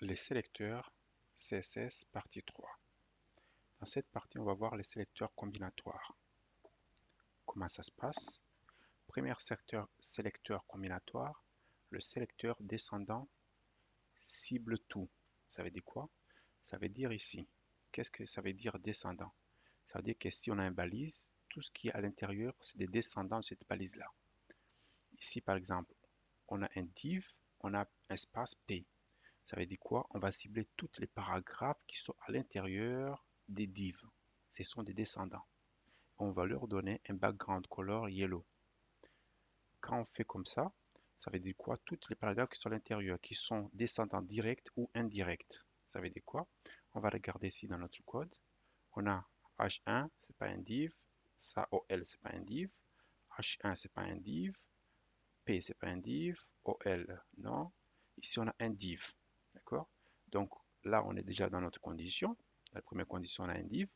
Les sélecteurs CSS partie 3. Dans cette partie, on va voir les sélecteurs combinatoires. Comment ça se passe? Premier sélecteur combinatoire, le sélecteur descendant cible tout. Ça veut dire quoi? Ça veut dire ici. Qu'est-ce que ça veut dire descendant? Ça veut dire que si on a une balise, tout ce qui est à l'intérieur, c'est des descendants de cette balise-là. Ici, par exemple, on a un div, on a espace P. Ça veut dire quoi? On va cibler tous les paragraphes qui sont à l'intérieur des divs. Ce sont des descendants. On va leur donner un background color yellow. Quand on fait comme ça veut dire quoi? Tous les paragraphes qui sont à l'intérieur, qui sont descendants directs ou indirects. Ça veut dire quoi? On va regarder ici dans notre code. On a H1, c'est pas un div. Ça, OL, c'est pas un div. H1, c'est pas un div. P, c'est pas un div. OL, non. Ici, on a un div. D'accord? Donc, là, on est déjà dans notre condition. La première condition, on a un div.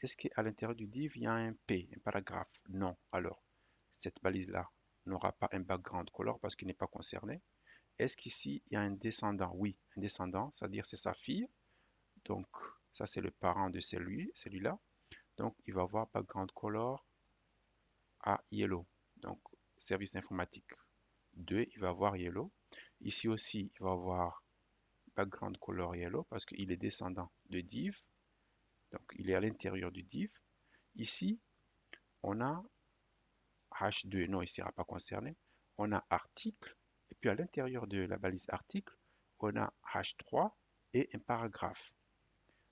Est-ce qu'à l'intérieur du div, il y a un P, un paragraphe? Non. Alors, cette balise-là n'aura pas un background color parce qu'il n'est pas concerné. Est-ce qu'ici, il y a un descendant? Oui, un descendant, c'est-à-dire c'est sa fille. Donc, ça, c'est le parent de celui-là. Donc, il va avoir background color à yellow. Donc, service informatique 2, il va avoir yellow. Ici aussi, il va avoir background color yellow parce qu'il est descendant de div. Donc, il est à l'intérieur du div. Ici, on a H2, non, il ne sera pas concerné. On a article, et puis à l'intérieur de la balise article, on a H3 et un paragraphe.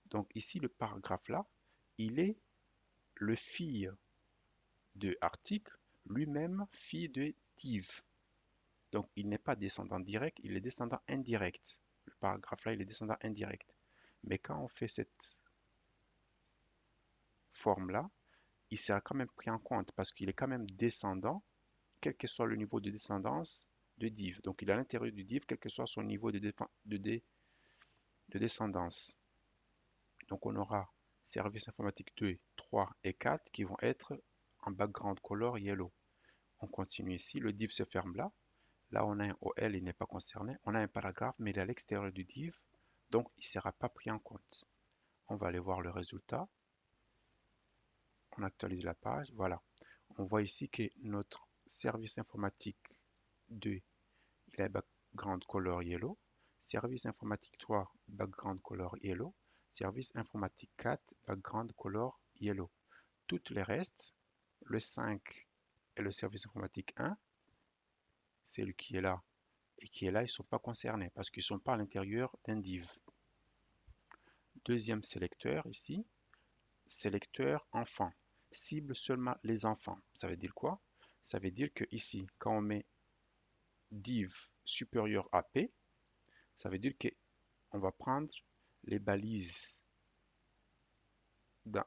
Donc ici, le paragraphe là, il est le fille de article, lui-même fille de div. Donc il n'est pas descendant direct, il est descendant indirect. Le paragraphe là, il est descendant indirect. Mais quand on fait cette forme là, il sera quand même pris en compte parce qu'il est quand même descendant quel que soit le niveau de descendance de div. Donc il est à l'intérieur du div, quel que soit son niveau de descendance. Donc on aura service informatique 2, 3 et 4 qui vont être en background color yellow. On continue ici, le div se ferme là. Là on a un OL, il n'est pas concerné. On a un paragraphe, mais il est à l'extérieur du div, donc il ne sera pas pris en compte. On va aller voir le résultat. On actualise la page, voilà. On voit ici que notre service informatique 2, il a background color yellow. Service informatique 3, background color yellow. Service informatique 4, background color yellow. Toutes les restes, le 5 et le service informatique 1, celui qui est là et qui est là, ils ne sont pas concernés parce qu'ils ne sont pas à l'intérieur d'un div. Deuxième sélecteur ici, sélecteur enfant. Cible seulement les enfants. Ça veut dire quoi? Ça veut dire que ici, quand on met div supérieur à P, ça veut dire qu'on va prendre les balises dans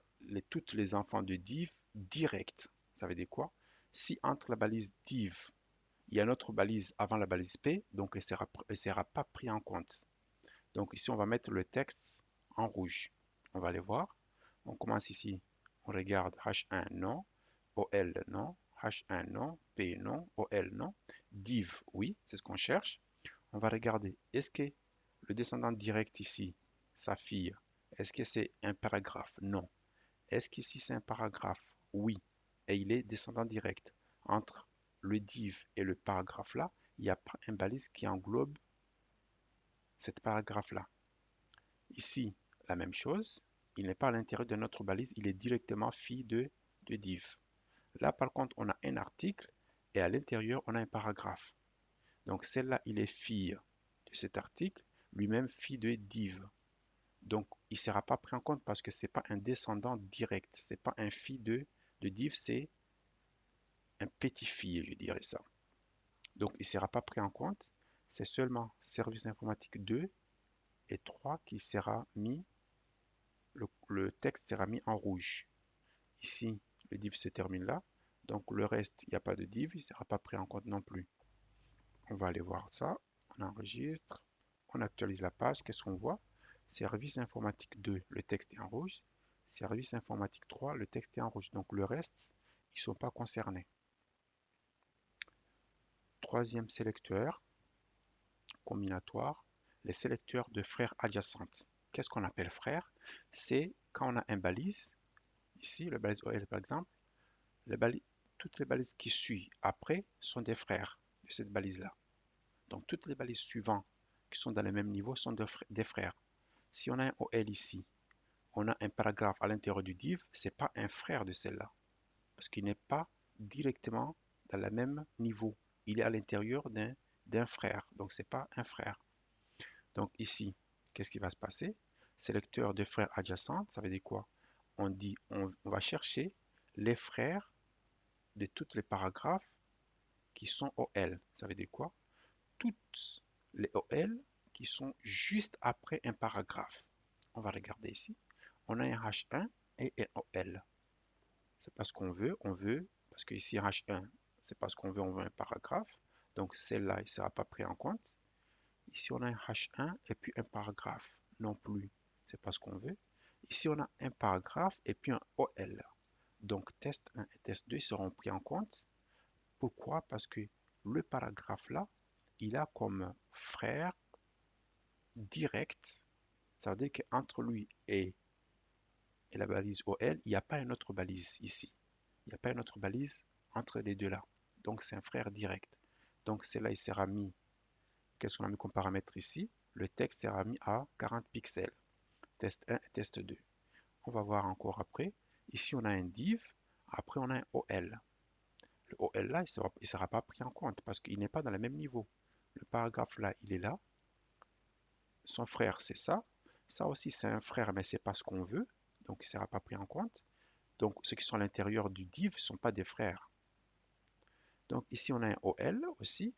toutes les enfants de div direct. Ça veut dire quoi? Si entre la balise div, il y a une autre balise avant la balise P, donc elle ne sera pas pris en compte. Donc ici, on va mettre le texte en rouge. On va aller voir. On commence ici. On regarde H1 non, OL non, H1 non, P non, OL non, div oui, c'est ce qu'on cherche. On va regarder, est-ce que le descendant direct ici, sa fille, est-ce que c'est un paragraphe? Non. Est-ce qu'ici c'est un paragraphe? Oui. Et il est descendant direct. Entre le div et le paragraphe là, il n'y a pas un balise qui englobe cet paragraphe là. Ici, la même chose. Il n'est pas à l'intérieur de notre balise, il est directement fille de div. Là, par contre, on a un article et à l'intérieur, on a un paragraphe. Donc, celle-là, il est fille de cet article, lui-même fille de div. Donc, il ne sera pas pris en compte parce que ce n'est pas un descendant direct. Ce n'est pas un fille de div, c'est un petit-fille, je dirais ça. Donc, il ne sera pas pris en compte. C'est seulement service informatique 2 et 3 qui sera mis, le texte sera mis en rouge. Ici, le div se termine là. Donc, le reste, il n'y a pas de div, il ne sera pas pris en compte non plus. On va aller voir ça. On enregistre. On actualise la page. Qu'est-ce qu'on voit? Service informatique 2, le texte est en rouge. Service informatique 3, le texte est en rouge. Donc, le reste, ils ne sont pas concernés. Troisième sélecteur, combinatoire. les sélecteurs de frères adjacentes. Qu'est-ce qu'on appelle frère? C'est quand on a un balise, ici, le balise OL par exemple, les toutes les balises qui suivent après sont des frères de cette balise-là. Donc toutes les balises suivantes qui sont dans le même niveau sont des frères. Si on a un OL ici, on a un paragraphe à l'intérieur du div, ce n'est pas un frère de celle-là, parce qu'il n'est pas directement dans le même niveau. Il est à l'intérieur d'un frère, donc ce n'est pas un frère. Donc ici, qu'est-ce qui va se passer? Sélecteur de frères adjacents, ça veut dire quoi? On va chercher les frères de tous les paragraphes qui sont OL. Ça veut dire quoi? Toutes les OL qui sont juste après un paragraphe. On va regarder ici. On a un H1 et un OL. C'est pas ce qu'on veut. On veut, parce que ici H1, c'est pas ce qu'on veut, on veut un paragraphe. Donc celle-là, il ne sera pas pris en compte. Ici, on a un H1 et puis un paragraphe. Non plus, c'est pas ce qu'on veut. Ici, on a un paragraphe et puis un OL. Donc test 1 et test 2 seront pris en compte. Pourquoi? Parce que le paragraphe là, il a comme frère direct. Ça veut dire qu'entre lui et la balise OL, il n'y a pas une autre balise ici. Il n'y a pas une autre balise entre les deux là. Donc c'est un frère direct. Donc c'est là, il sera mis. Qu'est-ce qu'on a mis comme paramètre ici? Le texte sera mis à 40 pixels. Test 1 et test 2. On va voir encore après. Ici, on a un div. Après, on a un OL. Le OL là, il ne sera pas pris en compte parce qu'il n'est pas dans le même niveau. Le paragraphe là, il est là. Son frère, c'est ça. Ça aussi, c'est un frère, mais c'est pas ce qu'on veut. Donc, il ne sera pas pris en compte. Donc, ceux qui sont à l'intérieur du div ne sont pas des frères. Donc, ici, on a un OL aussi.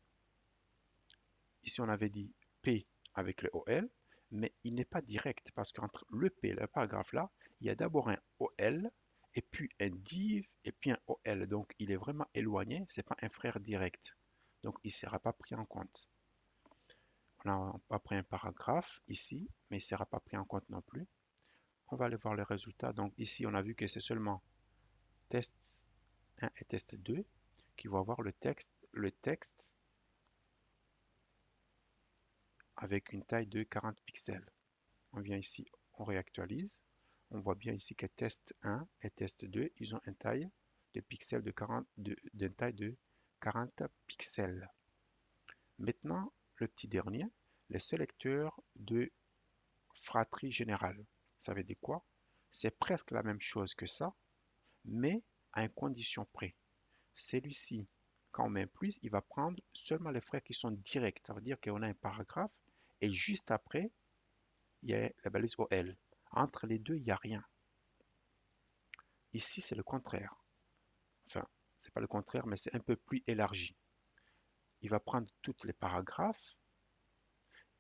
Ici, on avait dit P avec le OL, mais il n'est pas direct parce qu'entre le P et le paragraphe là, il y a d'abord un OL et puis un div et puis un OL. Donc, il est vraiment éloigné. Ce n'est pas un frère direct. Donc, il ne sera pas pris en compte. On n'a pas pris un paragraphe ici, mais il ne sera pas pris en compte non plus. On va aller voir les résultats. Donc ici, on a vu que c'est seulement test 1 et test 2 qui vont avoir le texte avec une taille de 40 pixels. On vient ici, on réactualise. On voit bien ici que test 1 et test 2, ils ont une taille de pixels d'une taille de 40 pixels. Maintenant, le petit dernier, les sélecteurs de fratrie générale. Ça veut dire quoi? C'est presque la même chose que ça, mais à une condition près. Celui-ci, quand on met un plus, il va prendre seulement les frères qui sont directs. Ça veut dire qu'on a un paragraphe et juste après, il y a la balise OL. Entre les deux, il n'y a rien. Ici, c'est le contraire. Enfin, c'est pas le contraire, mais c'est un peu plus élargi. Il va prendre tous les paragraphes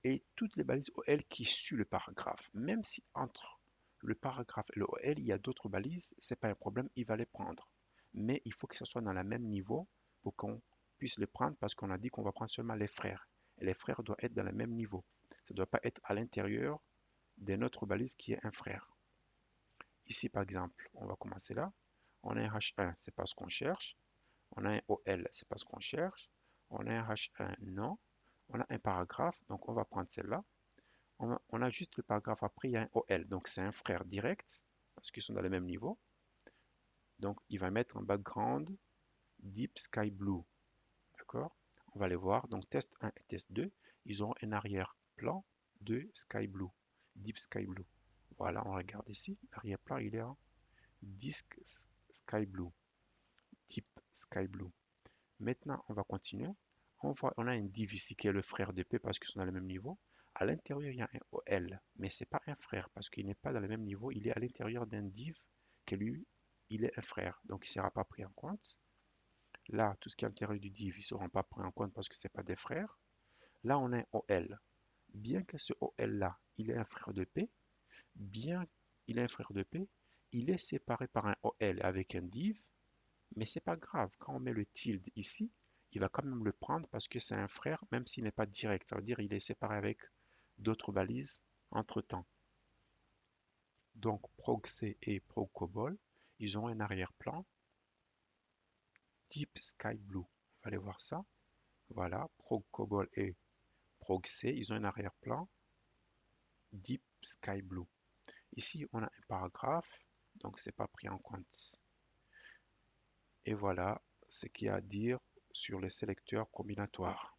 et toutes les balises OL qui suivent le paragraphe. Même si entre le paragraphe et le OL, il y a d'autres balises, c'est pas un problème, il va les prendre. Mais il faut que ce soit dans le même niveau pour qu'on puisse les prendre parce qu'on a dit qu'on va prendre seulement les frères. Et les frères doivent être dans le même niveau. Ça ne doit pas être à l'intérieur d'une autre balise qui est un frère. Ici, par exemple, on va commencer là. On a un H1, c'est pas ce qu'on cherche. On a un OL, c'est pas ce qu'on cherche. On a un H1, non. On a un paragraphe, donc on va prendre celle-là. On a juste le paragraphe après, il y a un OL. Donc c'est un frère direct, parce qu'ils sont dans le même niveau. Donc il va mettre un background Deep Sky Blue. D'accord? On va les voir. Donc test 1 et test 2, ils auront un arrière-plan de Sky Blue, Deep Sky Blue. Voilà, on regarde ici. L'arrière-plan, il est en Disc Sky Blue, Deep Sky Blue. Maintenant, on va continuer. On a un div ici qui est le frère de P parce qu'ils sont dans le même niveau. À l'intérieur, il y a un OL, mais ce n'est pas un frère parce qu'il n'est pas dans le même niveau. Il est à l'intérieur d'un div que lui, il est un frère. Donc, il ne sera pas pris en compte. Là, tout ce qui est à l'intérieur du div, ils ne seront pas pris en compte parce que ce n'est pas des frères. Là, on a un OL. Bien que ce OL-là, il est un frère de P, bien qu'il est un frère de P, il est séparé par un OL avec un div, mais c'est pas grave. Quand on met le tilde ici, il va quand même le prendre parce que c'est un frère, même s'il n'est pas direct. Ça veut dire qu'il est séparé avec d'autres balises entre-temps. Donc ProgC et ProgCobol, ils ont un arrière-plan Deep Sky Blue. On va aller voir ça. Voilà, ProgCobol et Proxy, ils ont un arrière-plan Deep Sky Blue. Ici, on a un paragraphe, donc c'est pas pris en compte. Et voilà ce qu'il y a à dire sur les sélecteurs combinatoires.